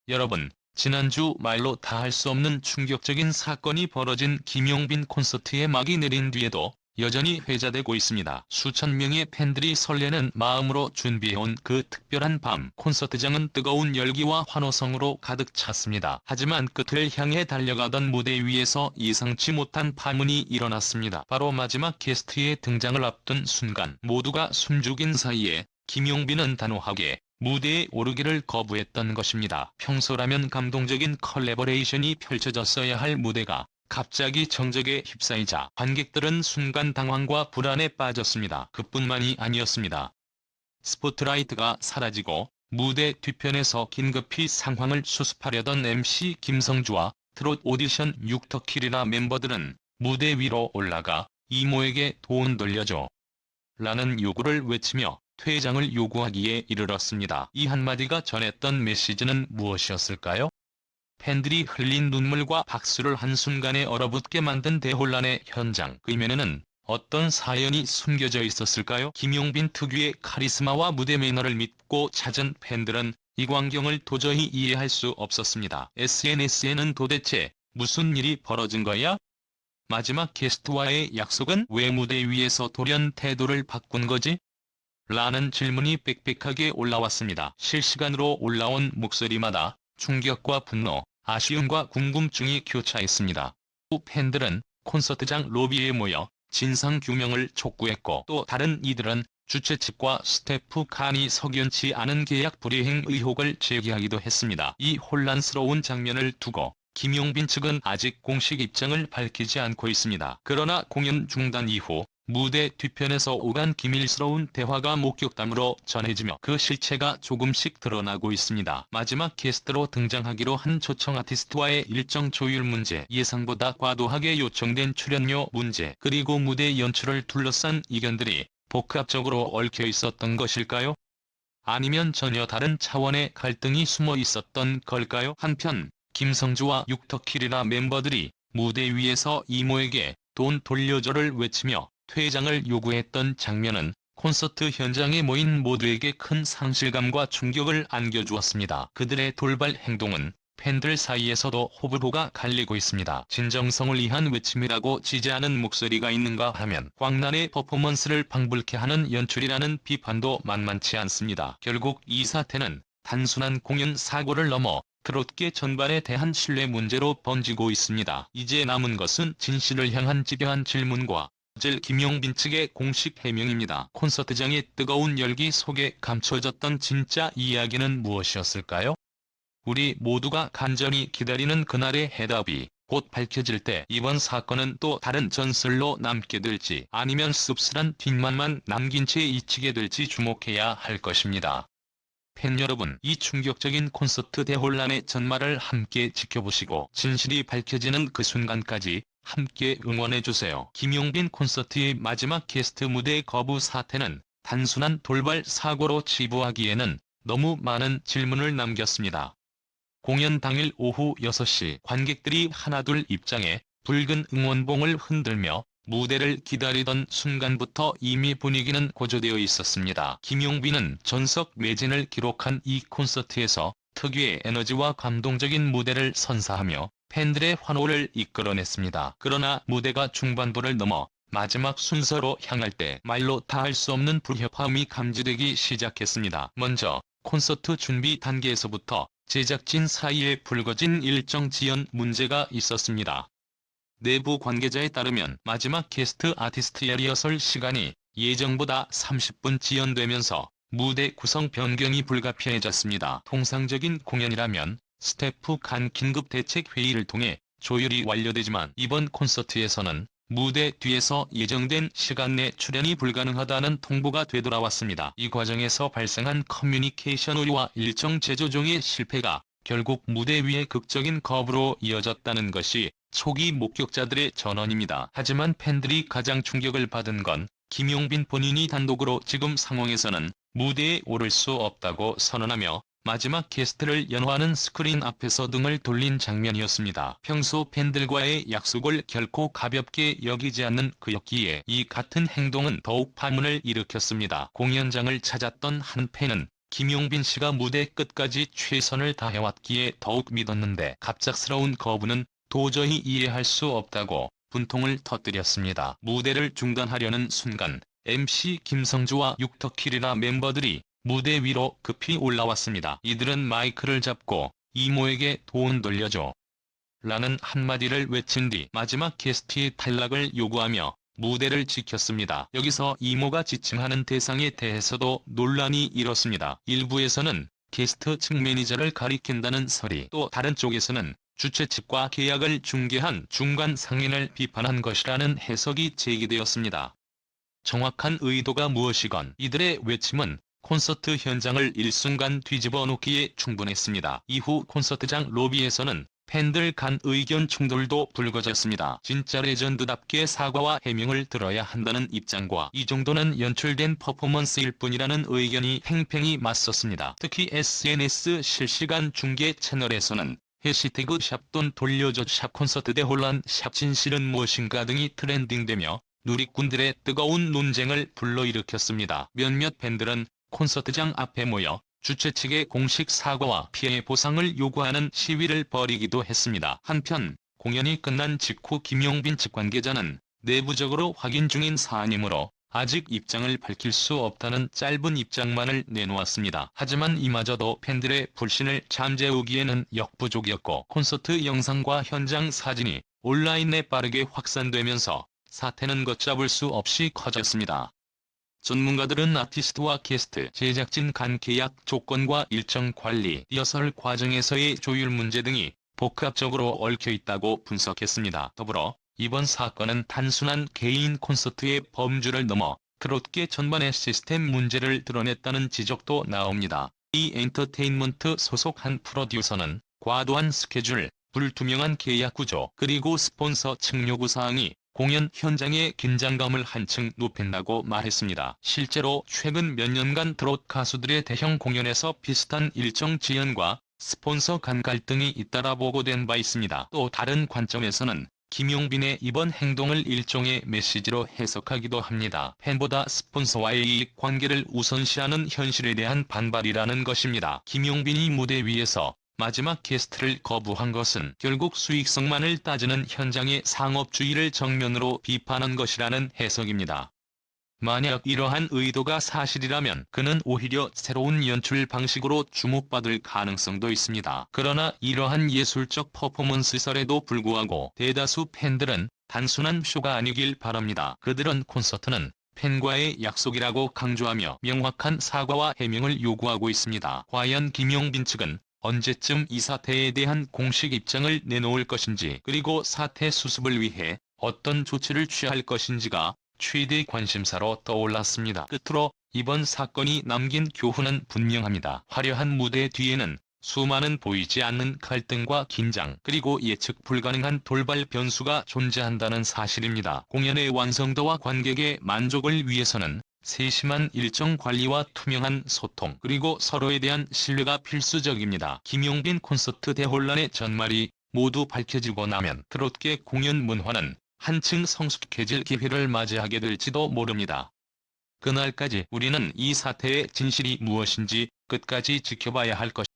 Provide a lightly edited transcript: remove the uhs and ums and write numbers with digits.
여러분, 지난주 말로 다 할 수 없는 충격적인 사건이 벌어진 김용빈 콘서트에 막이 내린 뒤에도 여전히 회자되고 있습니다. 수천 명의 팬들이 설레는 마음으로 준비해온 그 특별한 밤, 콘서트장은 뜨거운 열기와 환호성으로 가득 찼습니다. 하지만 끝을 향해 달려가던 무대 위에서 예상치 못한 파문이 일어났습니다. 바로 마지막 게스트의 등장을 앞둔 순간, 모두가 숨죽인 사이에 김용빈은 단호하게 무대에 오르기를 거부했던 것입니다. 평소라면 감동적인 컬래버레이션이 펼쳐졌어야 할 무대가 갑자기 정적에 휩싸이자 관객들은 순간 당황과 불안에 빠졌습니다. 그뿐만이 아니었습니다. 스포트라이트가 사라지고 무대 뒤편에서 긴급히 상황을 수습하려던 MC 김성주와 트롯 오디션 육터키리라 멤버들은 무대 위로 올라가 이모에게 돈 돌려줘 라는 요구를 외치며 퇴장을 요구하기에 이르렀습니다. 이 한마디가 전했던 메시지는 무엇이었을까요? 팬들이 흘린 눈물과 박수를 한순간에 얼어붙게 만든 대혼란의 현장, 그 이면에는 어떤 사연이 숨겨져 있었을까요? 김용빈 특유의 카리스마와 무대 매너를 믿고 찾은 팬들은 이 광경을 도저히 이해할 수 없었습니다. SNS에는 도대체 무슨 일이 벌어진 거야? 마지막 게스트와의 약속은 왜 무대 위에서 돌연 태도를 바꾼 거지? 라는 질문이 빽빽하게 올라왔습니다. 실시간으로 올라온 목소리마다 충격과 분노, 아쉬움과 궁금증이 교차했습니다. 팬들은 콘서트장 로비에 모여 진상규명을 촉구했고, 또 다른 이들은 주최 측과 스태프 간이 석연치 않은 계약 불이행 의혹을 제기하기도 했습니다. 이 혼란스러운 장면을 두고 김용빈 측은 아직 공식 입장을 밝히지 않고 있습니다. 그러나 공연 중단 이후 무대 뒤편에서 오간 기밀스러운 대화가 목격담으로 전해지며 그 실체가 조금씩 드러나고 있습니다. 마지막 게스트로 등장하기로 한 초청 아티스트와의 일정 조율 문제, 예상보다 과도하게 요청된 출연료 문제, 그리고 무대 연출을 둘러싼 의견들이 복합적으로 얽혀 있었던 것일까요? 아니면 전혀 다른 차원의 갈등이 숨어 있었던 걸까요? 한편 김성주와 육터키리라 멤버들이 무대 위에서 이모에게 돈 돌려줘를 외치며 퇴장을 요구했던 장면은 콘서트 현장에 모인 모두에게 큰 상실감과 충격을 안겨주었습니다. 그들의 돌발 행동은 팬들 사이에서도 호불호가 갈리고 있습니다. 진정성을 위한 외침이라고 지지하는 목소리가 있는가 하면 광란의 퍼포먼스를 방불케 하는 연출이라는 비판도 만만치 않습니다. 결국 이 사태는 단순한 공연 사고를 넘어 트롯계 전반에 대한 신뢰 문제로 번지고 있습니다. 이제 남은 것은 진실을 향한 집요한 질문과 김용빈 측의 공식 해명입니다. 콘서트장의 뜨거운 열기 속에 감춰졌던 진짜 이야기는 무엇이었을까요? 우리 모두가 간절히 기다리는 그날의 해답이 곧 밝혀질 때 이번 사건은 또 다른 전설로 남게 될지, 아니면 씁쓸한 뒷말만 남긴 채 잊히게 될지 주목해야 할 것입니다. 팬 여러분, 이 충격적인 콘서트 대혼란의 전말을 함께 지켜보시고 진실이 밝혀지는 그 순간까지 함께 응원해주세요. 김용빈 콘서트의 마지막 게스트 무대 거부 사태는 단순한 돌발 사고로 치부하기에는 너무 많은 질문을 남겼습니다. 공연 당일 오후 6시 관객들이 하나둘 입장해 붉은 응원봉을 흔들며 무대를 기다리던 순간부터 이미 분위기는 고조되어 있었습니다. 김용빈은 전석 매진을 기록한 이 콘서트에서 특유의 에너지와 감동적인 무대를 선사하며 팬들의 환호를 이끌어냈습니다. 그러나 무대가 중반부를 넘어 마지막 순서로 향할 때 말로 다 할 수 없는 불협화음이 감지되기 시작했습니다. 먼저 콘서트 준비 단계에서부터 제작진 사이에 불거진 일정 지연 문제가 있었습니다. 내부 관계자에 따르면 마지막 게스트 아티스트의 리허설 시간이 예정보다 30분 지연되면서 무대 구성 변경이 불가피해졌습니다. 통상적인 공연이라면 스태프 간 긴급 대책 회의를 통해 조율이 완료되지만 이번 콘서트에서는 무대 뒤에서 예정된 시간 내 출연이 불가능하다는 통보가 되돌아왔습니다. 이 과정에서 발생한 커뮤니케이션 오류와 일정 재조정의 실패가 결국 무대 위의 극적인 거부로 이어졌다는 것이 초기 목격자들의 전언입니다. 하지만 팬들이 가장 충격을 받은 건 김용빈 본인이 단독으로 지금 상황에서는 무대에 오를 수 없다고 선언하며 마지막 게스트를 연호하는 스크린 앞에서 등을 돌린 장면이었습니다. 평소 팬들과의 약속을 결코 가볍게 여기지 않는 그였기에 이 같은 행동은 더욱 파문을 일으켰습니다. 공연장을 찾았던 한 팬은 김용빈 씨가 무대 끝까지 최선을 다해왔기에 더욱 믿었는데 갑작스러운 거부는 도저히 이해할 수 없다고 분통을 터뜨렸습니다. 무대를 중단하려는 순간 MC 김성주와 육터키리라 멤버들이 무대 위로 급히 올라왔습니다. 이들은 마이크를 잡고 이모에게 돈 돌려줘 라는 한마디를 외친 뒤 마지막 게스트의 탈락을 요구하며 무대를 지켰습니다. 여기서 이모가 지칭하는 대상에 대해서도 논란이 일었습니다. 일부에서는 게스트 측 매니저를 가리킨다는 설이, 또 다른 쪽에서는 주최 측과 계약을 중개한 중간 상인을 비판한 것이라는 해석이 제기되었습니다. 정확한 의도가 무엇이건 이들의 외침은 콘서트 현장을 일순간 뒤집어 놓기에 충분했습니다. 이후 콘서트장 로비에서는 팬들 간 의견 충돌도 불거졌습니다. 진짜 레전드답게 사과와 해명을 들어야 한다는 입장과 이 정도는 연출된 퍼포먼스일 뿐이라는 의견이 팽팽히 맞섰습니다. 특히 SNS 실시간 중계 채널에서는 해시태그 샵돈 돌려줘 샵 콘서트 대혼란 샵 진실은 무엇인가 등이 트렌딩되며 누리꾼들의 뜨거운 논쟁을 불러일으켰습니다. 몇몇 팬들은 콘서트장 앞에 모여 주최 측의 공식 사과와 피해 보상을 요구하는 시위를 벌이기도 했습니다. 한편 공연이 끝난 직후 김용빈 측 관계자는 내부적으로 확인 중인 사안이므로 아직 입장을 밝힐 수 없다는 짧은 입장만을 내놓았습니다. 하지만 이마저도 팬들의 불신을 잠재우기에는 역부족이었고 콘서트 영상과 현장 사진이 온라인에 빠르게 확산되면서 사태는 걷잡을 수 없이 커졌습니다. 전문가들은 아티스트와 게스트, 제작진 간 계약 조건과 일정 관리, 리허설 과정에서의 조율 문제 등이 복합적으로 얽혀있다고 분석했습니다. 더불어 이번 사건은 단순한 개인 콘서트의 범주를 넘어 트롯계 전반의 시스템 문제를 드러냈다는 지적도 나옵니다. 이 엔터테인먼트 소속 한 프로듀서는 과도한 스케줄, 불투명한 계약 구조, 그리고 스폰서 측 요구사항이 공연 현장의 긴장감을 한층 높인다고 말했습니다. 실제로 최근 몇 년간 트롯 가수들의 대형 공연에서 비슷한 일정 지연과 스폰서 간 갈등이 잇따라 보고된 바 있습니다. 또 다른 관점에서는 김용빈의 이번 행동을 일종의 메시지로 해석하기도 합니다. 팬보다 스폰서와의 이익 관계를 우선시하는 현실에 대한 반발이라는 것입니다. 김용빈이 무대 위에서 마지막 게스트를 거부한 것은 결국 수익성만을 따지는 현장의 상업주의를 정면으로 비판한 것이라는 해석입니다. 만약 이러한 의도가 사실이라면 그는 오히려 새로운 연출 방식으로 주목받을 가능성도 있습니다. 그러나 이러한 예술적 퍼포먼스설에도 불구하고 대다수 팬들은 단순한 쇼가 아니길 바랍니다. 그들은 콘서트는 팬과의 약속이라고 강조하며 명확한 사과와 해명을 요구하고 있습니다. 과연 김용빈 측은 언제쯤 이 사태에 대한 공식 입장을 내놓을 것인지, 그리고 사태 수습을 위해 어떤 조치를 취할 것인지가 최대 관심사로 떠올랐습니다. 끝으로 이번 사건이 남긴 교훈은 분명합니다. 화려한 무대 뒤에는 수많은 보이지 않는 갈등과 긴장, 그리고 예측 불가능한 돌발 변수가 존재한다는 사실입니다. 공연의 완성도와 관객의 만족을 위해서는 세심한 일정 관리와 투명한 소통, 그리고 서로에 대한 신뢰가 필수적입니다. 김용빈 콘서트 대혼란의 전말이 모두 밝혀지고 나면 트롯계 공연 문화는 한층 성숙해질 기회를 맞이하게 될지도 모릅니다. 그날까지 우리는 이 사태의 진실이 무엇인지 끝까지 지켜봐야 할 것입니다.